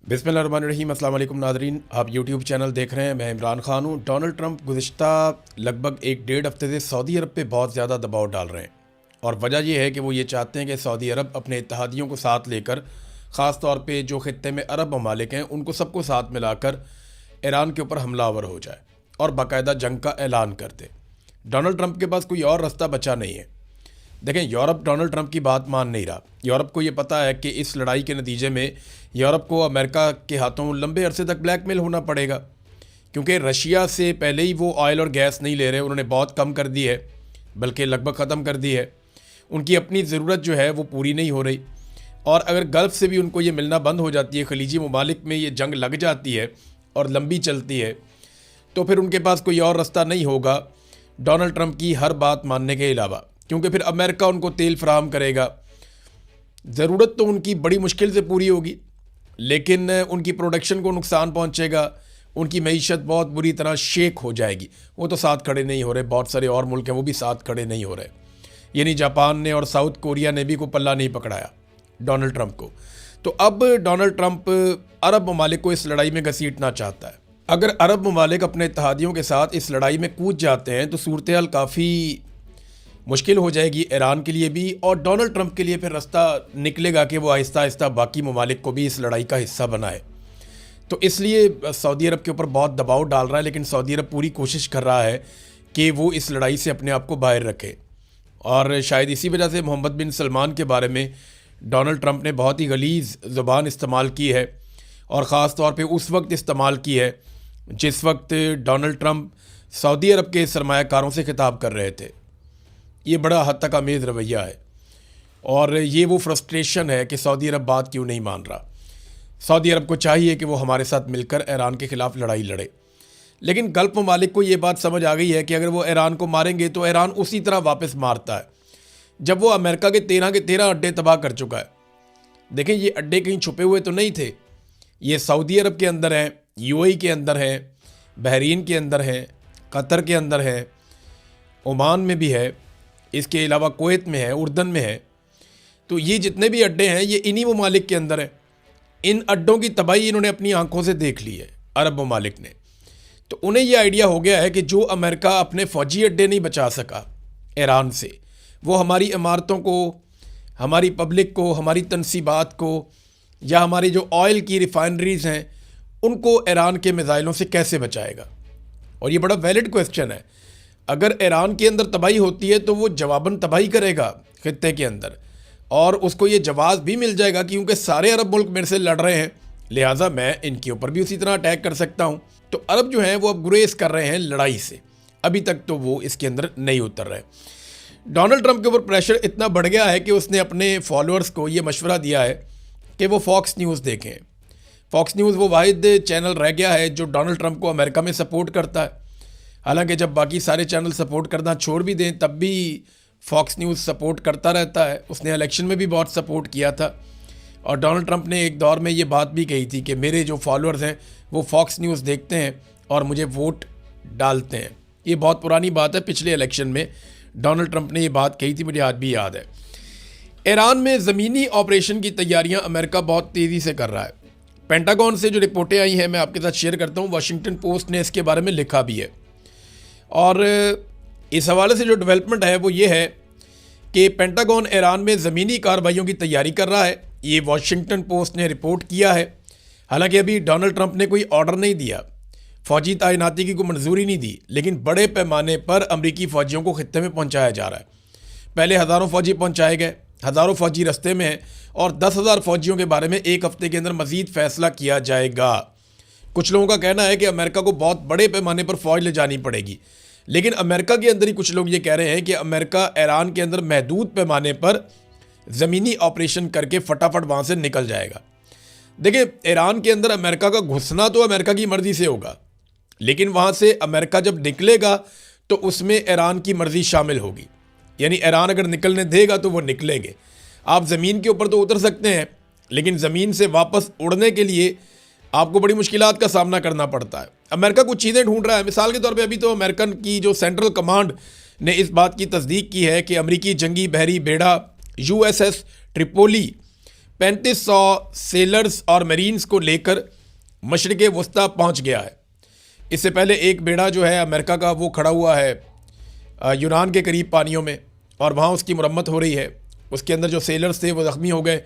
बिस्मिल्लाहिर्रहमानिर्रहीम। अस्सलाम वालेकुम नाज़रीन, आप यूट्यूब चैनल देख रहे हैं। मैं इमरान खान हूँ। डोनाल्ड ट्रंप गुज़िश्ता लगभग एक डेढ़ हफ्ते से सऊदी अरब पे बहुत ज़्यादा दबाव डाल रहे हैं और वजह यह है कि वो ये चाहते हैं कि सऊदी अरब अपने इत्तेहादियों को साथ लेकर, ख़ास तौर पे जो ख़ित्ते में अरब ममालिक हैं उनको सबको साथ मिलाकर ईरान के ऊपर हमलावर हो जाए और बाकायदा जंग का ऐलान कर दे। डोनाल्ड ट्रंप के पास कोई और रास्ता बचा नहीं है। देखें, यूरोप डोनाल्ड ट्रंप की बात मान नहीं रहा। यूरोप को ये पता है कि इस लड़ाई के नतीजे में यूरोप को अमेरिका के हाथों लंबे अरसे तक ब्लैकमेल होना पड़ेगा, क्योंकि रशिया से पहले ही वो ऑयल और गैस नहीं ले रहे। उन्होंने बहुत कम कर दी है, बल्कि लगभग ख़त्म कर दी है। उनकी अपनी ज़रूरत जो है वो पूरी नहीं हो रही, और अगर गल्फ़ से भी उनको ये मिलना बंद हो जाती है, खलीजी ममालिक में ये जंग लग जाती है और लंबी चलती है, तो फिर उनके पास कोई और रास्ता नहीं होगा डोनाल्ड ट्रंप की हर बात मानने के अलावा, क्योंकि फिर अमेरिका उनको तेल फराहम करेगा। ज़रूरत तो उनकी बड़ी मुश्किल से पूरी होगी, लेकिन उनकी प्रोडक्शन को नुकसान पहुंचेगा। उनकी मईशत बहुत बुरी तरह शेक हो जाएगी। वो तो साथ खड़े नहीं हो रहे, बहुत सारे और मुल्क हैं वो भी साथ खड़े नहीं हो रहे। यानी जापान ने और साउथ कोरिया ने भी कोई पल्ला नहीं पकड़ाया डोनाल्ड ट्रंप को। तो अब डोनाल्ड ट्रंप अरब ममालिक को इस लड़ाई में घसीटना चाहता है। अगर अरब ममालिक अपने इत्तेहादियों के साथ इस लड़ाई में कूद जाते हैं तो सूरत हाल काफ़ी मुश्किल हो जाएगी ईरान के लिए भी, और डोनाल्ड ट्रंप के लिए फिर रास्ता निकलेगा कि वो आहिस्ता आहिस्ता बाकी ममालिक को भी इस लड़ाई का हिस्सा बनाए। तो इसलिए सऊदी अरब के ऊपर बहुत दबाव डाल रहा है, लेकिन सऊदी अरब पूरी कोशिश कर रहा है कि वो इस लड़ाई से अपने आप को बाहर रखे। और शायद इसी वजह से मोहम्मद बिन सलमान के बारे में डोनाल्ड ट्रंप ने बहुत ही गलीज़ ज़ुबान इस्तेमाल की है, और ख़ास तौर पे उस वक्त इस्तेमाल की है जिस वक्त डोनाल्ड ट्रंप सऊदी अरब के सरमायाकारों से खिताब कर रहे थे। ये बड़ा हद तक आमेज़ रवैया है, और ये वो फ्रस्ट्रेशन है कि सऊदी अरब बात क्यों नहीं मान रहा। सऊदी अरब को चाहिए कि वो हमारे साथ मिलकर ईरान के ख़िलाफ़ लड़ाई लड़े, लेकिन गल्फ़ ममालिक को ये बात समझ आ गई है कि अगर वो ईरान को मारेंगे तो ईरान उसी तरह वापस मारता है जब वो अमेरिका के 13 अड्डे तबाह कर चुका है। देखें, ये अड्डे कहीं छुपे हुए तो नहीं थे, ये सऊदी अरब के अंदर हैं, यूएई के अंदर हैं, बहरीन के अंदर हैं, कतर के अंदर हैं, ओमान में भी है, इसके अलावा कुवैत में है, उर्दन में है। तो ये जितने भी अड्डे हैं ये इन्हीं ममालिक के अंदर हैं। इन अड्डों की तबाही इन्होंने अपनी आंखों से देख ली है अरब ममालिक ने। तो उन्हें यह आइडिया हो गया है कि जो अमेरिका अपने फ़ौजी अड्डे नहीं बचा सका ईरान से, वो हमारी इमारतों को, हमारी पब्लिक को, हमारी तनसीबात को, या हमारी जो ऑयल की रिफाइनरीज़ हैं उनको ईरान के मिज़ाइलों से कैसे बचाएगा। और ये बड़ा वैलिड क्वेश्चन है। अगर ईरान के अंदर तबाही होती है तो वो जवाबन तबाही करेगा खित्ते के अंदर, और उसको ये जवाब भी मिल जाएगा कि क्योंकि सारे अरब मुल्क मेरे से लड़ रहे हैं, लिहाजा मैं इनके ऊपर भी उसी तरह अटैक कर सकता हूँ। तो अरब जो हैं वो अब गुरेज कर रहे हैं लड़ाई से। अभी तक तो वो इसके अंदर नहीं उतर रहे। डोनाल्ड ट्रंप के ऊपर प्रेशर इतना बढ़ गया है कि उसने अपने फॉलोअर्स को ये मशवरा दिया है कि वो फॉक्स न्यूज़ देखें। फॉक्स न्यूज़ वो वाहिद चैनल रह गया है जो डोनाल्ड ट्रंप को अमेरिका में सपोर्ट करता है। हालांकि जब बाकी सारे चैनल सपोर्ट करना छोड़ भी दें तब भी फॉक्स न्यूज़ सपोर्ट करता रहता है। उसने इलेक्शन में भी बहुत सपोर्ट किया था, और डोनाल्ड ट्रंप ने एक दौर में ये बात भी कही थी कि मेरे जो फॉलोअर्स हैं वो फॉक्स न्यूज़ देखते हैं और मुझे वोट डालते हैं। ये बहुत पुरानी बात है, पिछले इलेक्शन में डोनाल्ड ट्रंप ने ये बात कही थी, मुझे आज भी याद है। ईरान में ज़मीनी ऑपरेशन की तैयारियाँ अमेरिका बहुत तेज़ी से कर रहा है। पेंटागन से जो रिपोर्टें आई हैं मैं आपके साथ शेयर करता हूँ। वाशिंगटन पोस्ट ने इसके बारे में लिखा भी है, और इस हवाले से जो डेवलपमेंट है वो ये है कि पेंटागन ईरान में ज़मीनी कार्रवाइयों की तैयारी कर रहा है। ये वाशिंगटन पोस्ट ने रिपोर्ट किया है। हालांकि अभी डोनाल्ड ट्रंप ने कोई ऑर्डर नहीं दिया, फ़ौजी तैनाती की कोई मंजूरी नहीं दी, लेकिन बड़े पैमाने पर अमरीकी फ़ौजियों को खित्ते में पहुँचाया जा रहा है। पहले हज़ारों फ़ौजी पहुँचाए गए, हज़ारों फ़ौजी रस्ते में हैं, और 10,000 फ़ौजियों के बारे में एक हफ़्ते के अंदर मज़ीद फ़ैसला किया जाएगा। कुछ लोगों का कहना है कि अमेरिका को बहुत बड़े पैमाने पर फ़ौज ले जानी पड़ेगी, लेकिन अमेरिका के अंदर ही कुछ लोग ये कह रहे हैं कि अमेरिका ईरान के अंदर महदूद पैमाने पर ज़मीनी ऑपरेशन करके फटाफट वहाँ से निकल जाएगा। देखिए, ईरान के अंदर अमेरिका का घुसना तो अमेरिका की मर्ज़ी से होगा, लेकिन वहाँ से अमेरिका जब निकलेगा तो उसमें ईरान की मर्ज़ी शामिल होगी। यानी ईरान अगर निकलने देगा तो वो निकलेंगे। आप ज़मीन के ऊपर तो उतर सकते हैं, लेकिन ज़मीन से वापस उड़ने के लिए आपको बड़ी मुश्किलात का सामना करना पड़ता है। अमेरिका कुछ चीज़ें ढूंढ रहा है। मिसाल के तौर पे अभी तो अमेरिकन की जो सेंट्रल कमांड ने इस बात की तस्दीक की है कि अमेरिकी जंगी बहरी बेड़ा USS ट्रिपोली 3500 सेलर्स और मरीन्स को लेकर मशरिक़ वस्ता पहुंच गया है। इससे पहले एक बेड़ा जो है अमेरिका का वो खड़ा हुआ है यूनान के करीब पानियों में, और वहाँ उसकी मुरम्मत हो रही है। उसके अंदर जो सेलर्स थे वो ज़ख्मी हो गए,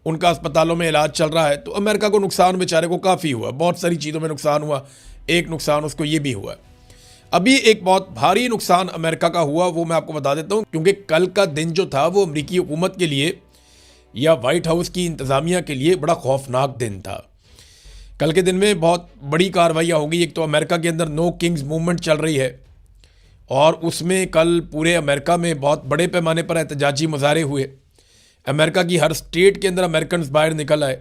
उनका अस्पतालों में इलाज चल रहा है। तो अमेरिका को नुकसान बेचारे को काफ़ी हुआ, बहुत सारी चीज़ों में नुकसान हुआ। एक नुकसान उसको ये भी हुआ। अभी एक बहुत भारी नुकसान अमेरिका का हुआ, वो मैं आपको बता देता हूँ, क्योंकि कल का दिन जो था वो अमेरिकी हुकूमत के लिए या वाइट हाउस की इंतज़ामिया के लिए बड़ा खौफनाक दिन था। कल के दिन में बहुत बड़ी कार्रवाइयाँ होगी। एक तो अमेरिका के अंदर नो किंग्स मूवमेंट चल रही है, और उसमें कल पूरे अमेरिका में बहुत बड़े पैमाने पर एहतजाजी मुजाहरे हुए। अमेरिका की हर स्टेट के अंदर अमेरिकन बाहर निकल आए।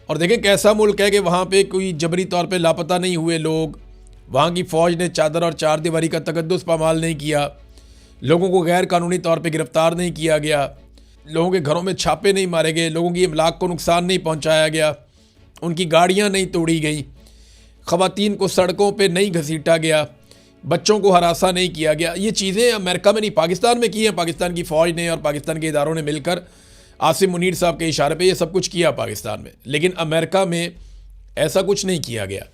और देखें कैसा मुल्क है कि वहाँ पे कोई जबरी तौर पे लापता नहीं हुए लोग, वहाँ की फ़ौज ने चादर और चार दीवारी का तकद्दुस पामाल नहीं किया, लोगों को गैर कानूनी तौर पे गिरफ़्तार नहीं किया गया, लोगों के घरों में छापे नहीं मारे गए, लोगों की इमलाक को नुकसान नहीं पहुँचाया गया, उनकी गाड़ियाँ नहीं तोड़ी गई, ख़वातीन को सड़कों पर नहीं घसीटा गया, बच्चों को हरासा नहीं किया गया। ये चीज़ें अमेरिका में नहीं, पाकिस्तान में की हैं। पाकिस्तान की फ़ौज ने और पाकिस्तान के इदारों ने मिलकर आसिम मुनीर साहब के इशारे पे ये सब कुछ किया पाकिस्तान में, लेकिन अमेरिका में ऐसा कुछ नहीं किया गया।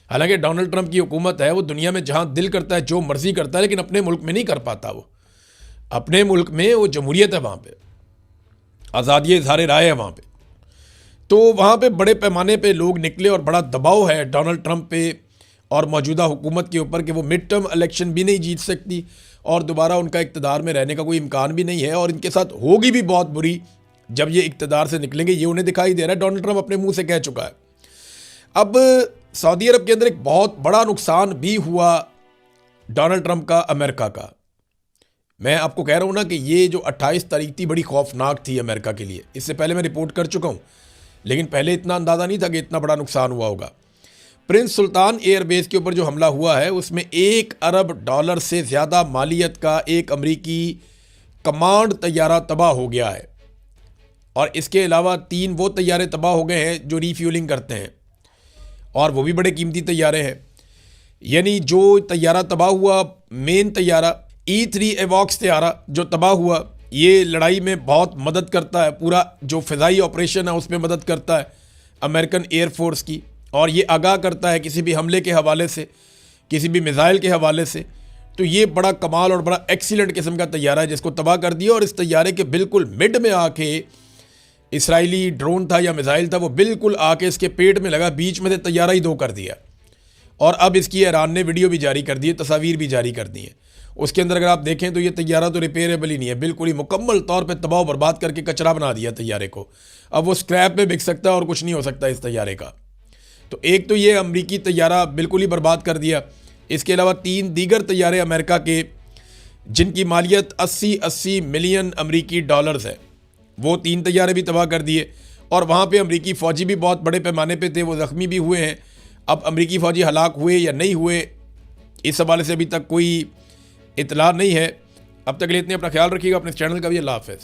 हालांकि डोनाल्ड ट्रंप की हुकूमत है, वो दुनिया में जहाँ दिल करता है जो मर्ज़ी करता है, लेकिन अपने मुल्क में नहीं कर पाता। वो अपने मुल्क में वो जमहूरियत है, वहाँ पर आज़ादी इज़हार राय है वहाँ पर। तो वहाँ पर बड़े पैमाने पर लोग निकले और बड़ा दबाव है डोनाल्ड ट्रंप पे और मौजूदा हुकूमत के ऊपर कि वो मिड टर्म इलेक्शन भी नहीं जीत सकती और दोबारा उनका इक़्तिदार में रहने का कोई इम्कान भी नहीं है, और इनके साथ होगी भी बहुत बुरी जब ये इक़्तिदार से निकलेंगे। ये उन्हें दिखाई दे रहा है, डोनाल्ड ट्रंप अपने मुंह से कह चुका है। अब सऊदी अरब के अंदर एक बहुत बड़ा नुकसान भी हुआ डोनाल्ड ट्रंप का, अमेरिका का। मैं आपको कह रहा हूँ ना कि ये जो 28 तारीख थी बड़ी खौफनाक थी अमेरिका के लिए। इससे पहले मैं रिपोर्ट कर चुका हूँ, लेकिन पहले इतना अंदाज़ा नहीं था कि इतना बड़ा नुकसान हुआ होगा। प्रिंस सुल्तान एयरबेस के ऊपर जो हमला हुआ है उसमें $1 अरब से ज़्यादा मालियत का एक अमरीकी कमांड तैयारा तबाह हो गया है, और इसके अलावा 3 वो तैयारे तबाह हो गए हैं जो रीफ्यूलिंग करते हैं, और वो भी बड़े कीमती तैयारे हैं। यानी जो तैयारा तबाह हुआ, मेन तैयारा E-3 एवॉक्स तैयारा जो तबाह हुआ, ये लड़ाई में बहुत मदद करता है, पूरा जो फ़िज़ाई ऑपरेशन है उसमें मदद करता है अमेरिकन एयरफोर्स की, और ये आगाह करता है किसी भी हमले के हवाले से, किसी भी मिसाइल के हवाले से। तो ये बड़ा कमाल और बड़ा एक्सीलेंट किस्म का तैयारा है जिसको तबाह कर दिया। और इस तैयारे के बिल्कुल मिड में आके इसराइली ड्रोन था या मिसाइल था, वो बिल्कुल आके इसके पेट में लगा, बीच में से तैयारा ही दो कर दिया। और अब इसकी ईरान ने वीडियो भी जारी कर दी है, तस्वीर भी जारी कर दी है। उसके अंदर अगर आप देखें तो ये तैयारा तो रिपेयरेबल ही नहीं है, बिल्कुल ही मुकम्मल तौर पर तबाह बर्बाद करके कचरा बना दिया तैयारे को। अब वो स्क्रैप में बिक सकता है और कुछ नहीं हो सकता इस तैयारे का। तो एक तो ये अमरीकी तैयारा बिल्कुल ही बर्बाद कर दिया। इसके अलावा 3 दीगर तैयारे अमेरिका के जिनकी मालियत 80 मिलियन अमरीकी डॉलर्स है, वो 3 तैयारे भी तबाह कर दिए। और वहाँ पे अमरीकी फ़ौजी भी बहुत बड़े पैमाने पे थे, वो ज़ख्मी भी हुए हैं। अब अमरीकी फ़ौजी हलाक हुए या नहीं हुए, इस हवाले से अभी तक कोई इतला नहीं है। अब तक के लिए इतने, अपना ख्याल रखिएगा, अपने चैनल का भी। अल्लाह हाफ़िज़।